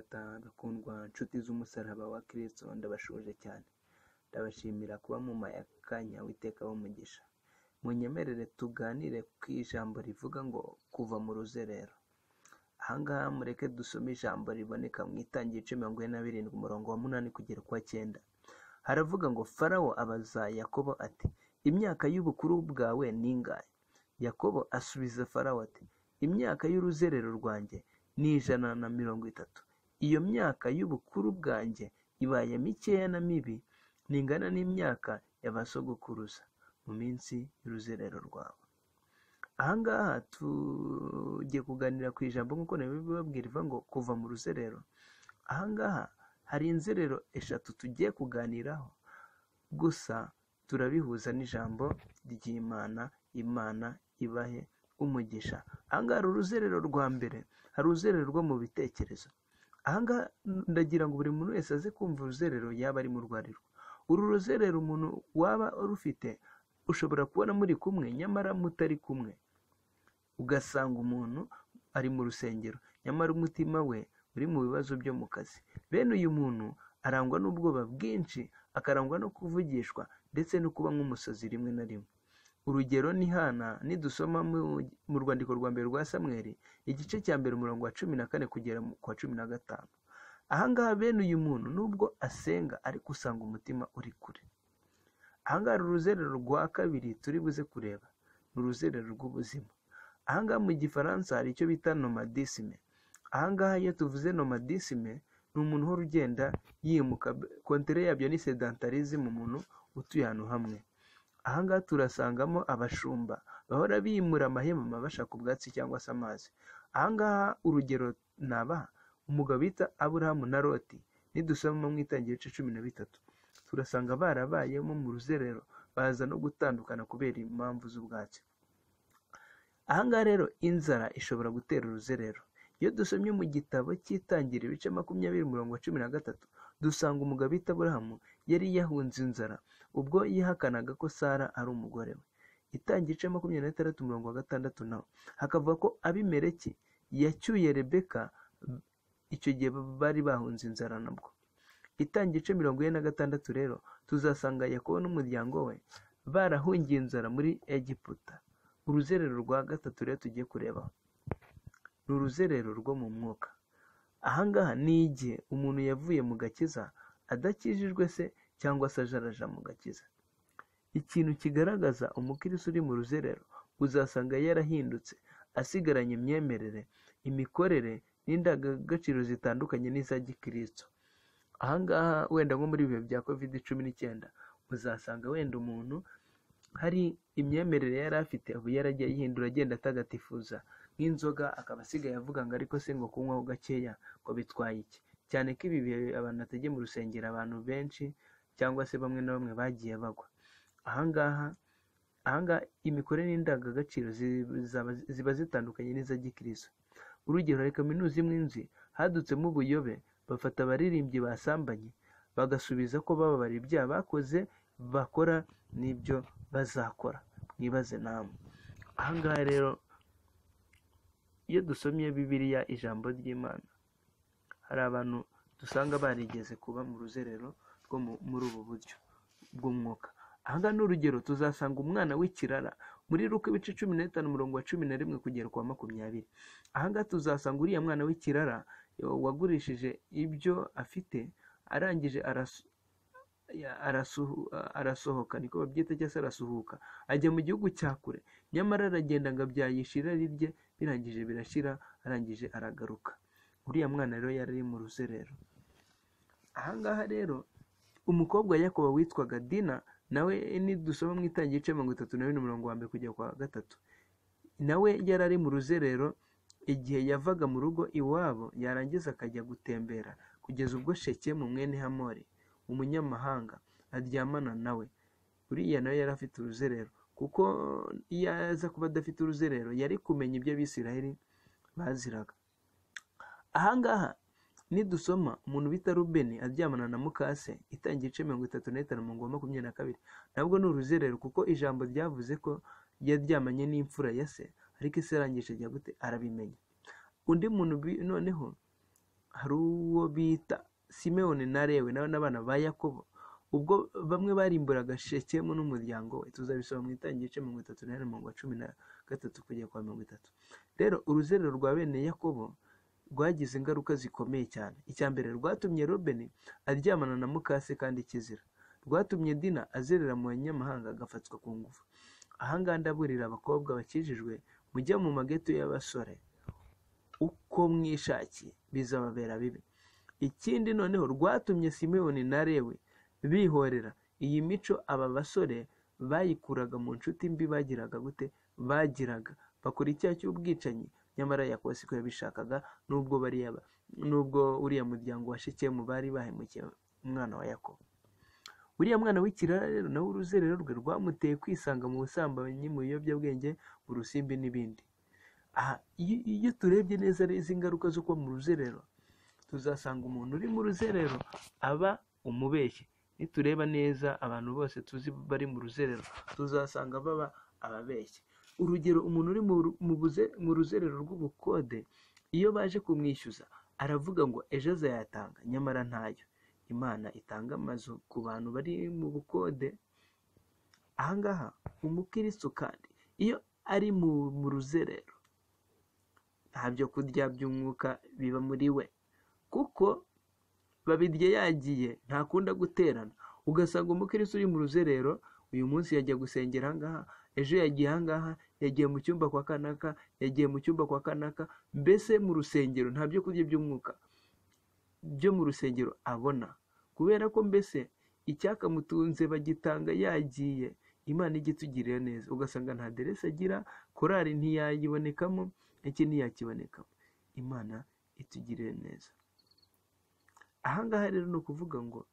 data bakundwa nshuti z'umusaraba wa Kristo, ndabashuje cyane. Ndabashimira kuba mumpaye akanya witeka w'umugisha. Munyemerere tuganire ku ijambo rivuga ngo kuva mu ruzerero. Ahangaha mureke dusome ijambo riboneka mu Itangiriro 47 umurongo wa 8 kugera kwa 9. Haravuga ngo Farawo abaza Yakobo ati, imyaka y'ubukuru bwawe ni ingahe? Yakobo asubiza Farawo ati, imyaka y'uruzerero rwanjye ni 130. Iyo myaka y'ubukuru bwanjye ibaye mikeya na mibi, ningana n'imyaka y'abasogokuruza mu minsi y'uruzerero rwawe. Ahangaha tugiye kuganira ku ijambo nk'uko nabibabwira rivuga ngo kuva mu ruzerero. Ahangaha hari inzerero eshatu tugiye kuganiraho, gusa turabihuza n'ijambo ry'Imana. Imana ibahe umugisha. Ahangaha hari uruzerero rwa mbere, hari uruzerero rwo mu bitekerezo. Ahangaha ndagira ngo buri muntu wese aze kumva uruzerero yaba ari mu rwarirwa. Uru ruzerero umuntu waba rufite ushobora kubona muri kumwe nyamara mutari kumwe. Ugasanga umuntu ari mu rusengero nyamara umutima we uri mu bibazo byo mu kazi. Bene uyu muntu arangwa n'ubwoba bwinshi, akarangwa no kuvugishwa ndetse no kuba nk'umusazi rimwe na rimwe. Urugero ni Hana, nidusoma mu rwandiko rwa mbere rwa Samweli igice cya mbere umurongo wa 14 kugera kwa 15. Ahangaha bene uyu muntu nubwo asenga ariko usanga umutima uri kure. Ahangaha uruzerero rwa kabiri turi buze kureba ni uruzerero rw'ubuzima. Ahangaha mu gifaransa hari icyo bita nomadisme. Ahangaha iyo tuvuze nomadisme ni umuntu uhora ugenda yimuka, kontere yabyo ni sedentarisme, umuntu utuye ahantu hamwe. Ahangaha turasangamo abashumba bahora bimura amahema bashaka ubwatsi cyangwa se amazi. Ahangaha urugero nabaha umugabo bita Aburahamu na Loti, nidusoma mu Itangiriro 13 turasanga barabayemo mu ruzerero, baza no gutandukana kubera impamvu z'ubwatsi. Ahangaha rero inzara ishobora gutera uruzerero. Iyo dusomye mu gitabo cy'Itangiriro 20 umurongo wa 13 dusanga umugabo bita Aburahamu yari yahunze inzara ubwo yihakanaga ko Sara ari umugore we. Itangiriro 26 umurongo wa 6 naho hakavuga ko Abimeleki yacyuye Rebeka, icyo gihe bari bahunze inzara nabwo. Itangiriro 46 rero tuzasanga Yakobo n'umuryango we barahungiye inzara muri Egiputa. Uruzerero rwa gatatu rero tugiye kureba ni uruzerero rwo mu mwuka. Ahangaha ni igihe umuntu yavuye mu gakiza adakijijwe se cyangwa se ajaraja mu gakiza. Ikintu kigaragaza umukristo uri mu ruzerero uzasanga yarahindutse, asigaranye imyemerere, imikorere n'indangagaciro zitandukanye n'iza gikristo. Ahangaha wenda nko muri bihe bya COVID-19 uzasanga wenda umuntu hari imyemerere yari afite ubu yaragiye yihindura, agenda atagatifuza nk'inzoga, akaba asigaye avuga ngo ariko se ngo kunywaho gakeya ngo bitwaye iki. Cyane ko ibi bihe abantu batajye mu rusengero, abantu benshi cyangwa se bamwe na bamwe bagiye bagwa. Ahangaha imikorere n'indangagaciro ziba zitandukanye n'iza gikristo. Urugero, hari kaminuza imwe nzi hadutsemo ubuyobe, bafata abaririmbyi basambanye bagasubiza ko bababara ibyaha bakoze, bakora n'ibyo bazakora. Mwibaze namwe. Ahangaha rero iyo dusomye bibilia, ijambo ry'Imana, hari abantu dusanga barigeze kuba mu ruzerero rwo muri ubu buryo bw'umwuka. Ahangaha n'urugero tuzasanga umwana w'ikirara muri Luka 15 umurongo wa 11 kugera kwa 20. Ahangaha tuzasanga uriya mwana w'ikirara wagurishije ibyo afite, arangije arasohoka, niko babyita, cyangwa se arasuhuka ajya mu gihugu cya kure, nyamara aragenda ngo abyayishira rirye, birangije birashira, arangije aragaruka. Uriya mwana rero yari mu ruzerero. Ahangaha rero umukobwa wa Yakobo witwaga Dina, nawe nidusoma mu Itangiriro 32 umurongo wa 1 kugera kwa 3, nawe yari ari mu ruzerero. Igihe yavaga mu rugo iwabo yarangiza akajya gutembera kugeza ubwo Shekemu mwene Hamori umunyamahanga aryamana nawe. Uriya nawe yari afite uruzerero, kuko iyo aza kuba adafite uruzerero yari kumenya ibyo Abisiraheli baziraga. Ahangaha nidusoma umuntu bita Rubeni aryamana na mukase, Itangiriro 35 umurongo wa 22, nabwo ni uruzerero, kuko ijambo ryavuze ko yaryamanye n'imfura ya se, ariko ise arangije ajya gute arabimenya. Undi muntu noneho hari uwo bita Simewoni na Lewi n'abana ba Yakobo, ubwo bamwe barimburaga Shekemu n'umuryango we. Tuzabisoma mu Itangiriro igice 34 umurongo wa 13 kugera kwa 30. Rero uruzerero rwa bene Yakobo rwagize ingaruka zikomeye cyane. Icya mbere, rwatumye Robeni aryamana na mukase kandi kizira. Rwatumye Dina azerera mu banyamahanga agafatwa ku ngufu. Ahangaha ndaburira abakobwa bakijijwe, mujya mu mageto y'abasore uko mwishakiye, bizababera bibi. Ikindi noneho, rwatumye Simewoni na Lewi bihorera. Iyi mico aba basore bayikuraga mu nshuti mbi bagiraga gute, bakora icyaha cy'ubwicanyi. Nyamara Yakobo siko yabishakaga, nubwo uriya muryango wa Shekemu bari bahemukiye umwana wa Yakobo. Uriya mwana w'ikirara rero nawe uruzerero rwe rwamuteye kwisanga mu busambanyi, mu biyobyabwenge, mu rusimbi n'ibindi. Iyo turebye neza izi ngaruka zo kuba mu ruzerero, tuzasanga umuntu uri mu ruzerero aba umubeshyi. Nitureba neza abantu bose tuzi bari mu ruzerero, tuzasanga baba ababeshyi. Urugero, umuntu uri mu ruzerero rw'ubukode, iyo baje kumwishyuza aravuga ngo ejo azayatanga, nyamara ntayo. Imana itanga amazu ku bantu bari mu bukode. Ahangaha umukristo kandi iyo ari mu ruzerero, nta byo kurya by'umwuka biba muri we, kuko babirya yagiye, ntakunda guterana. Ugasanga umukristo uri mu ruzerero, uyu munsi yajya gusengera ahangaha, ejo yagiye ahangaha, yagiye mu cyumba kwa kanaka, yagiye mu cyumba kwa kanaka. Mbese mu rusengero nta byo kurya by'umwuka byo mu rusengero abona, kubera ko mbese icyakamutunze bagitanga yagiye. Imana ijya itugirira neza, ugasanga nta aderesi agira, korari ntiyayibonekamo, iki ntiyakibonekamo. Imana itugirire neza. Ahangaha rero ni ukuvuga ngo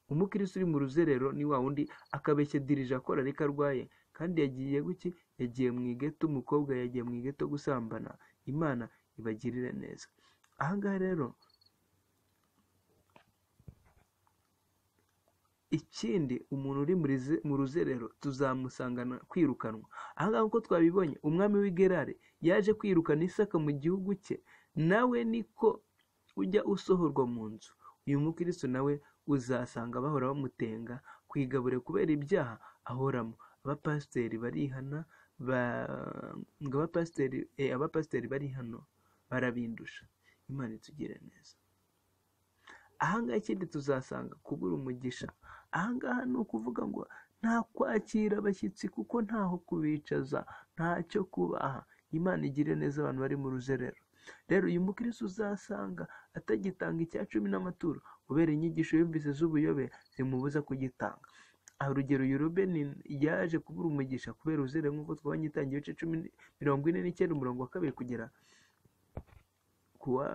umukristo uri mu ruzerero ni wa wundi akabeshya dirije akora ariko arwaye, kandi yagiye mu igeto. Umukobwa yagiye mu igeto gusambana. Imana ibagirire neza. Ahangaha rero ikindi, umuntu uri mu ruzerero tuzamusangana kwirukanwa. Ahangaha uko twabibonye, umwami w'igerare yaje kwirukana Isaka mu gihugu cye, nawe niko ujya usohorwa mu nzu. Uyu mukristo nawe uzasanga bahora bamutenga kwigabure kubera ibyaha ahoramo. Abapasiteri barihana, abapasiteri bari hano barabindusha. Imana itugire neza. Ahangaha ikindi tuzasanga kubura umugisha. Ahangaha ni ukuvuga ngo nta kwakira abashyitsi, kuko ntaho kubicaza, ntacyo kubaha. Imana igire neza abantu bari mu ruzerero. Rero uyu mukristo uzasanga atagitanga icya 10 n'amaturo kubera inyigisho yumvise z'ubuyobe zimubuza kugitanga. Urugero, Robeni yaje kubura umugisha kubera uruzerero, nk'uko twabonye Itangiriro igice 49 umurongo wa 2 kugera ku wa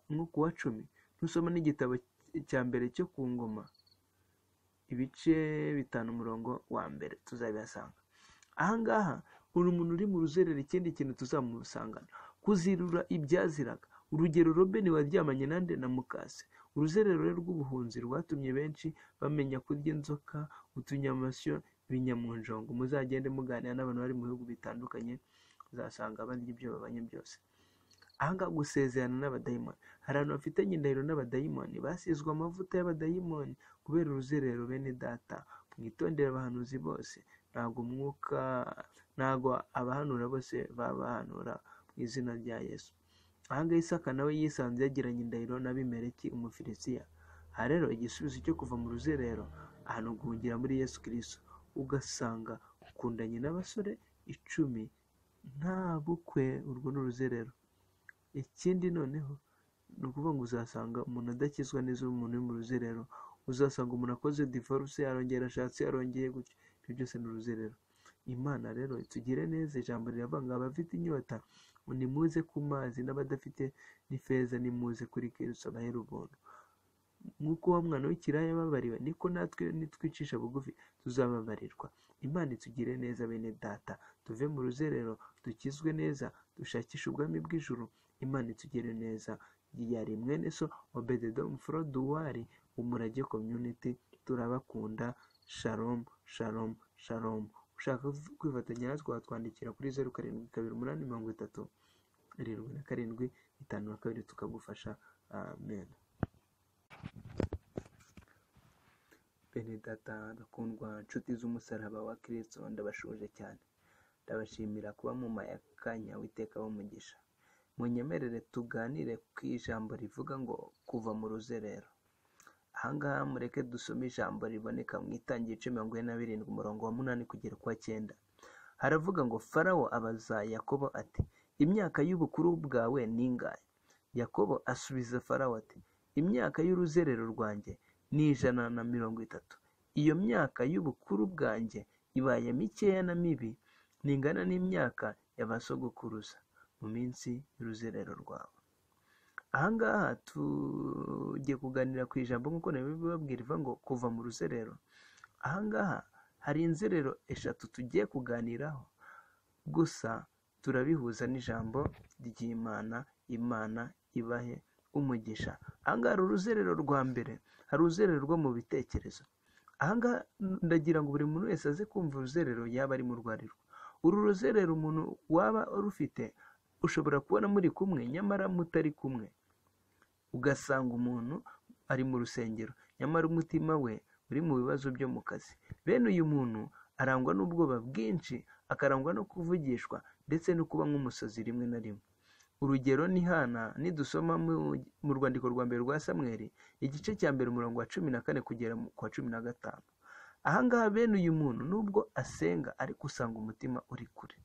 10. Nusoma n'igitabo cya mbere cyo ku ngoma ibice 5 umurongo wa 1 tuzabihasanga. Ahangaha umuntu uri mu ruzerero, ikindi kintu tuzamusangana kuzirura ibyaziraga. Urugero, Robeni waryamanye nande na mukase. Uruzerero rw'ubuhunzi rwatumye benshi bamenya kurya inzoka, utunyamasyo, ibinyamunjongo. Muzagende muganira n'abantu bari mu bihugu bitandukanye, uzasanga barya ibyo babanye byose. Ahangaha gusezerana n'abadayimoni. Hari abantu bafitanye indahiro n'abadayimoni, basizwe amavuta y'abadayimoni kubera uruzerero. Bene data, mwitondere abahanuzi bose. Ntago abahanura bose babahanura mu izina rya Yesu. Ahangaha Isaka nawe yisanze yagiranye indahiro n'Abimeleki Umufilisitiya. Aha rero igisubizo cyo kuva mu ruzerero, ahantu guhungira muri Yesu Kristo. Ugasanga ukundanye n'abasore 10 nta bukwe, urwo ni uruzerero. Ikindi noneho ni ukuvuga ngo uzasanga umuntu adakizwa neza, umuntu uri mu ruzerero. Uzasanga umuntu akoze divorce, arongera ashatse, arongeye gutyo. Ibyo byose ni uruzerero. Imana rero itugire neza. Ijambo riravanga, abafite inyota nimuze ku mazi, n'abadafite n'ifeza nimuze kuri Kristo abahe ubuntu. Nk'uko wa mwana w'ikiraya yababariwe, niko natwe nitwicisha bugufi tuzababarirwa. Imana itugire neza bene data, tuve mu ruzerero, dukizwe neza, dushakishe ubwami bw'ijuru. Imana itugire neza. Yari mwene so Obededom Froduwari, Umurage Community. Turabakunda. Shalom, shalom, shalom. Ushaka kwifatanya natwe watwandikira kuri 0728 37 7. 52 tukagufasha. Amen. Bene data bakundwa, nshuti z'umusaraba wa Kristo, ndabashuje cyane. Ndabashimira kuba mu mayakanya witeka w'umugisha. Munyemerere tuganire ku ijambo rivuga ngo kuva mu ruzerero. Ahangaha mureke dusome ijambo riboneka mu Itangiriro 47 umurongo wa 8 kugera kwa 9. Haravuga ngo Farawo abaza Yakobo ati, imyaka y'ubukuru bwawe ni ingahe? Yakobo asubiza Farawo ati, imyaka y'uruzerero rwanjye ni 130. Iyo myaka y'ubukuru bwanjye ibaye mikeya na mibi, ningana n'imyaka y'abasogokuruza mu minsi y'uruzerero rwawe. Ahangaha tugiye kuganira ku ijambo nk'uko nabibabwira rivuga ngo kuva mu ruzerero. Ahangaha hari inzerero 3 tugiye kuganiraho, gusa turabihuza n'ijambo ry'Imana. Imana ibahe umugisha. Ahangaha hari uruzerero rwa mbere, hari uruzerero rwo mu bitekerezo. Ahangaha ndagira ngo buri muntu wese aze kumva uruzerero yaba ari mu rwarirwa. Uru ruzerero umuntu waba rufite ushobora kubona muri kumwe nyamara mutari kumwe, ugasanga umuntu ari mu rusengero nyamara umutima we uri mu bibazo byo mu kazi. Bene uyu muntu arangwa n'ubwoba bwinshi, akarangwa no kuvugishwa ndetse no kuba nk'umusazi rimwe na rimwe. Urugero ni Hana, nidusoma mu rwandiko rwa mbere rwa Samweli igice cya mbere umurongo wa 14 kugera ku wa 15. Ahangaha bene uyu muntu nubwo asenga ariko usanga umutima uri kure.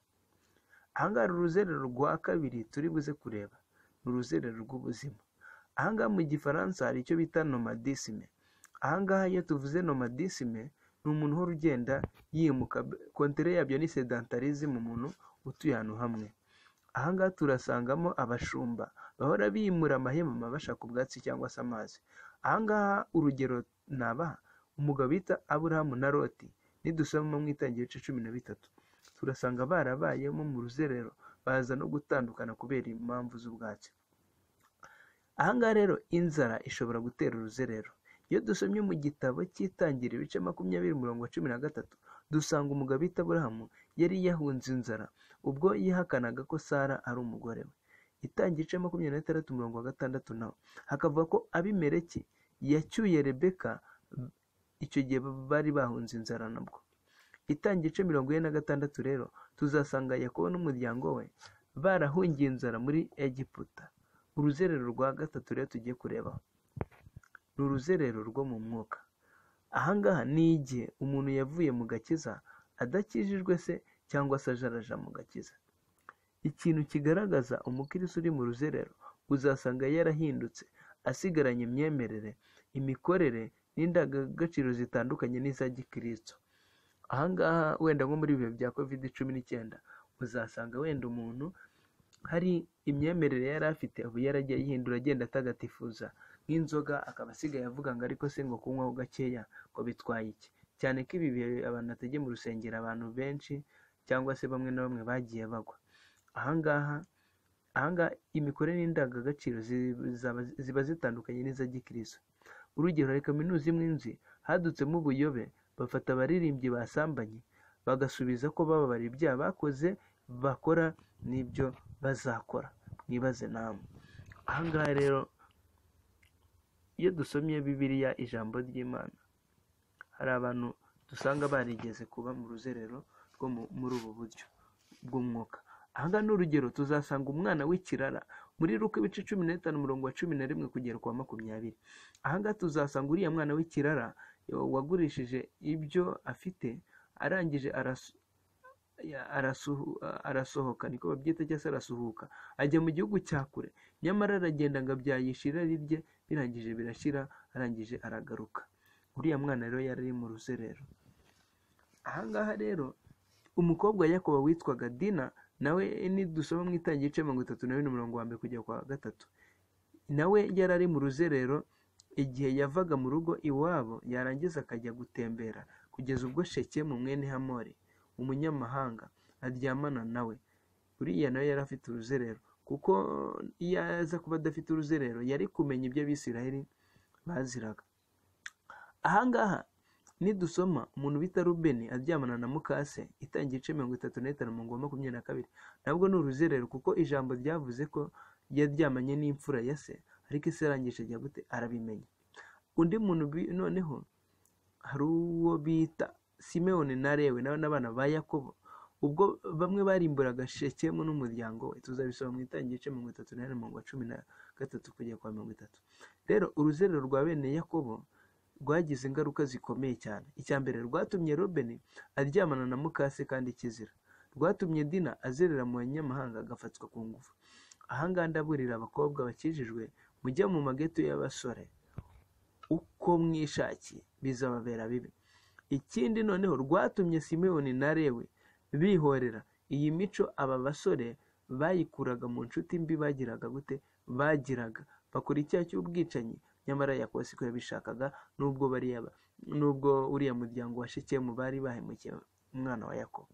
Ahangaha uruzerero rwa kabiri turi buze kureba ni uruzerero rw'ubuzima. Ahangaha mu gifaransa hari icyo bita nomadisme. Ahangaha iyo tuvuze nomadisme ni umuntu uhora ugenda yimuka, kontere yabyo ni sedentarism, umuntu utuye ahantu hamwe. Ahangaha turasangamo abashumba bahora bimura amahema bashaka ubwatsi cyangwa se amazi. Ahangaha urugero nabaha umugabo bita Aburahamu na Loti, nidusoma mu Itangiriro 13 turasanga barabayemo mu ruzerero, baza no gutandukana kubera impamvu z'ubwatsi. Ahangaha rero inzara ishobora gutera uruzerero. Iyo dusomye mu gitabo cy'Itangiriro ibice 20 umurongo wa 13 dusanga umugabo bita Aburahamu yari yahunze inzara ubwo yihakanaga ko Sara ari umugore we. Itangiriro 26 umurongo wa 6 naho hakavuga ko Abimeleki yacyuye Rebeka, icyo gihe bari bahunze inzara nabwo. Itangiriro 46 rero tuzasanga Yakobo n'umuryango we barahungiye inzara muri Egiputa. Uruzerero rwa gatatu rero tugiye kurebaho ni uruzerero rwo mu mwuka. Ahangaha ni igihe umuntu yavuye mu gakiza adakijijwe se cyangwa se ajaraja mu gakiza. Ikintu kigaragaza umukristo uri mu ruzerero uzasanga yarahindutse, asigaranye imyemerere, imikorere n'indangagaciro zitandukanye n'iza gikristo. Ahangaha wenda nko muri ibihe bya COVID-19 uzasanga wenda umuntu hari imyemerere yari afite ubu yaragiye yihindura, agenda atagatifuza nk'inzoga, akaba asigaye avuga ngo ariko se ngo kunywaho gakeya ngo bitwaye iki, cyane ko ibi bihe abantu batajya mu rusengero abantu benshi cyangwa se bamwe na bamwe bagiye bagwa. Ahangaha imikorere n'indangagaciro ziba zitandukanye n'iza gikristo. Urugero, hari kaminuza imwe nzi hadutsemo ubuyobe, bafata abaririmbyi basambanye bagasubiza ko bababara ibyaha bakoze, bakora n'ibyo bazakora. Mwibaze namwe. Ahangaha rero iyo dusomye bibilia, ijambo ry'Imana, hari abantu dusanga barigeze kuba mu ruzerero rwo muri ubu buryo bw'umwuka. Ahangaha n'urugero tuzasanga umwana w'ikirara muri Luka ibice 15 umurongo wa 11 kugera ku wa 20. Ahangaha tuzasanga uriya mwana w'ikirara wagurishije ibyo afite, arangije arasohoka, niko babyita, cyangwa se arasuhuka ajya mu gihugu cya kure, nyamara aragenda ngo abyayishe irari rye, birangije birashira, arangije aragaruka. Uriya mwana rero yari mu ruzerero. Ahangaha rero umukobwa Yakobo witwaga Dina, nawe nidusoma mu Itangiriro 32 umurongo wa 1 kujya kwa 3, nawe yari ari mu ruzerero igihe yavaga mu rugo iwabo yarangiza akajya gutembera, kugeza ubwo Shekemu mwene Hamori umunyamahanga aryamana nawe. Uriya nawe yari afite uruzerero, kuko iyo aza kuba adafite uruzerero yari kumenya ibyo Abisiraheli baziraga. Ahangaha nidusoma umuntu bita Rubeni aryamana na mukase, Itangiriro 35 umurongo wa 22, nabwo ni uruzerero, kuko ijambo ryavuze ko yaryamanye n'imfura ya se, ariko ise arangije ajya gute arabimenya. Undi muntu noneho hari uwo bita Simewoni na Lewi n'abana ba Yakobo, ubwo bamwe barimburaga Shekemu n'umuryango we. Tuzabisoma mu Itangiriro igice 38 umurongo wa 13 kugera kwa 30. Rero uruzerero rwa bene Yakobo rwagize ingaruka zikomeye cyane. Icya mbere, rwatumye Robeni aryamana na mukase kandi kizira. Rwatumye Dina azerera mu banyamahanga agafatwa ku ngufu. Ahangaha ndaburira abakobwa bakijijwe, mujya mu mageto y'abasore uko mwishakiye, bizababera bibi. Ikindi noneho, rwatumye Simewoni na Lewi bihorera. Iyi mico aba basore bayikuraga mu nshuti mbi bagiraga gute bagiraga, bakora icyaha cy'ubwicanyi. Nyamara Yakobo siko yabishakaga, nubwo uriya muryango wa Shekemu bari bahemukiye umwana wa Yakobo.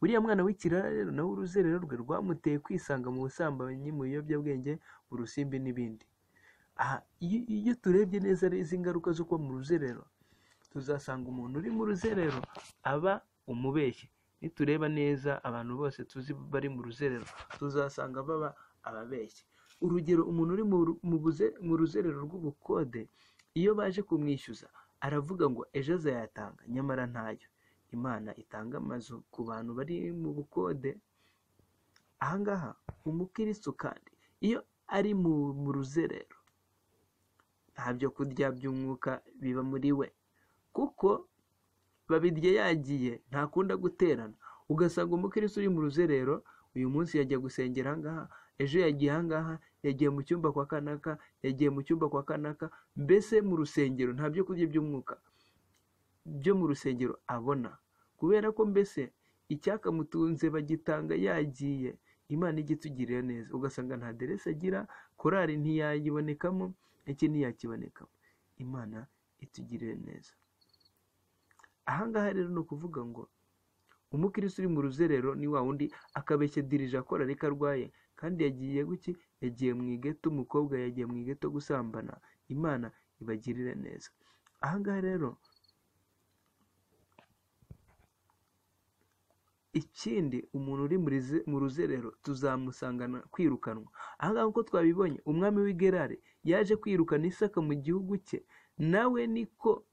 Uriya mwana w'ikirara rero nawe uruzerero rwe rwamuteye kwisanga mu busambanyi, mu biyobyabwenge, mu rusimbi n'ibindi. Aha iyo turebye neza izi ngaruka zo kuba mu ruzerero, tuzasanga umuntu uri mu ruzerero aba umubeshyi. Nitureba neza abantu bose tuzi bari mu ruzerero, tuzasanga baba ababeshyi. Urugero, umuntu uri mu ruzerero rw'ubukode, iyo baje kumwishyuza aravuga ngo ejo azayatanga, nyamara ntayo. Imana itanga amazu ku bantu bari mu bukode. Ahangaha umukristo kandi iyo ari mu ruzerero, nta byo kurya by'umwuka biba muri we, kuko babirya yagiye, ntakunda guterana. Ugasanga umukristo uri mu ruzerero, uyu munsi yajya gusengera ahangaha, ejo yagiye ahangaha, yagiye mu cyumba kwa kanaka, yagiye mu cyumba kwa kanaka. Mbese mu rusengero nta byo kurya by'umwuka byo mu rusengero abona, kubera ko mbese icyakamutunze bagitanga yagiye. Imana ijya itugirira neza, ugasanga nta derese agira, korari ntiyayibonekamo, iki ntiyakibonekamo. Imana itugirire neza. Ahangaha rero ni ukuvuga ngo umukristo uri mu ruzerero ni wa wundi akabeshya dirije akora ariko arwaye, kandi yagiye guki, yagiye mu igeto. Umukobwa yagiye mu igeto gusambana. Imana ibagirire neza. Ahangaha rero ikindi, umuntu uri mu ruzerero tuzamusangana kwirukanwa. Ahangaha uko twabibonye, umwami w'igerare yaje kwirukana Isaka mu gihugu cye, nawe niko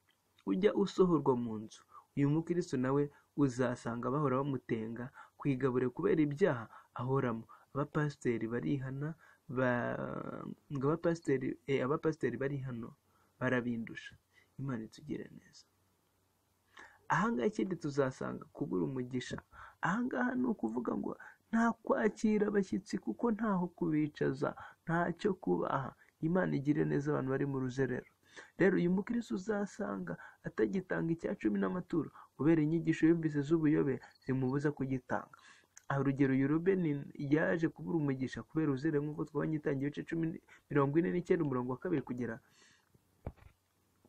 ujya usohorwa mu nzu. Uyu mukristo nawe uzasanga bahora bamutenga ku igaburo kubera ibyaha ahoramo. Abapasiteri barihana, abapasiteri bari hano barabindusha. Imana itugire neza. Ahangaha ikindi tuzasanga kubura umugisha. Ahangaha ni ukuvuga ngo nta kwakira abashyitsi, kuko ntaho kubicaza, ntacyo kubaha. Imana igire neza abantu bari mu ruzerero. Rero uyu mukristo uzasanga atagitanga icya 10 n'amaturo kubera inyigisho yumvise z'ubuyobe zimubuza kugitanga. Urugero, Robeni yaje kubura umugisha kubera uruzerero, nk'uko twabonye Itangiriro igice 49 umurongo wa 2 kugera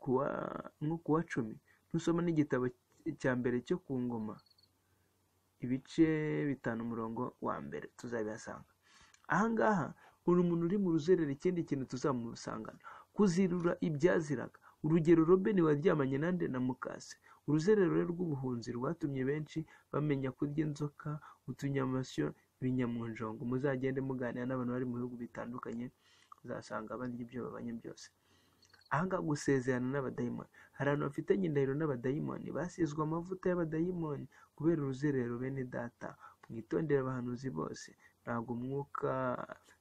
ku wa 10. Nusoma n'igitabo cya mbere cyo ku Ngoma ibice 5 umurongo wa 1 tuzabihasanga. Ahangaha uri umuntu uri mu ruzerero, ikindi kintu tuzamusangana kuzirura ibyaziraga. Urugero, Robeni waryamanye nande na mukase. Uruzerero rw'ubuhunzi rwatumye benshi bamenya kurya inzoka, utunyamasyo, ibinyamunjongo. Muzagende muganira n'abantu bari mu bihugu bitandukanye, uzasanga barya ibyo babanye byose. Ahangaha gusezerana n'abadayimoni. Hari abantu bafitanye indahiro n'abadayimoni, basizwe amavuta y'abadayimoni kubera uruzerero. Bene data, mwitondere abahanuzi bose.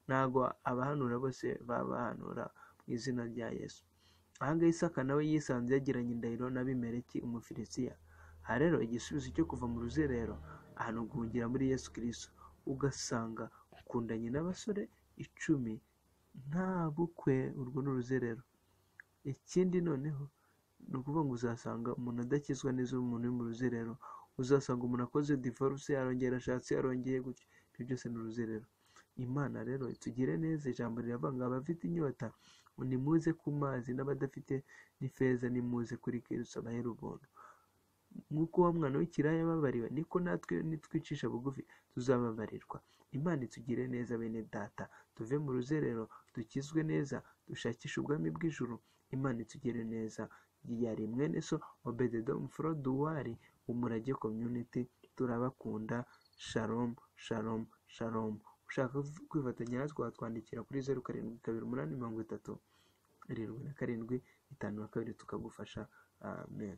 Ntago abahanura bose babahanura mu izina rya Yesu. Ahangaha Isaka nawe yisanze yagiranye indahiro n'Abimeleki Umufilisitiya. Aha rero igisubizo cyo kuva mu ruzerero, ahantu guhungira muri Yesu Kristo. Ugasanga ukundanye n'abasore 10 nta bukwe. Urwo ni uruzerero. Ikindi noneho ni ukuvuga ngo uzasanga umuntu adakizwa neza, umuntu uri mu ruzerero. Uzasanga umuntu akoze divorce, yarongera ashatse, yarongeye gutyo. Ibyo byose ni uruzerero. Imana rero itugire neza. Ijambo riravuga ngo abafite inyota nimuze ku mazi, n'abadafite n'ifeza nimuze kuri Kristo abahera ubuntu. Nk'uko wa mwana w'ikiraya yababariwe, niko natwe nitwicisha bugufi tuzababarirwa. Imana itugire neza bene data, tuve mu ruzerero, dukizwe neza, dushakishe ubwami bw'ijuru. Imana itugire neza. Yari mwene so Obededom Froduwari, Umurage Community. Turabakunda. Shalom, shalom, shalom. ushaka kwifatanya natwe watwandikira kuri 0728 772 tukagufasha. Amen.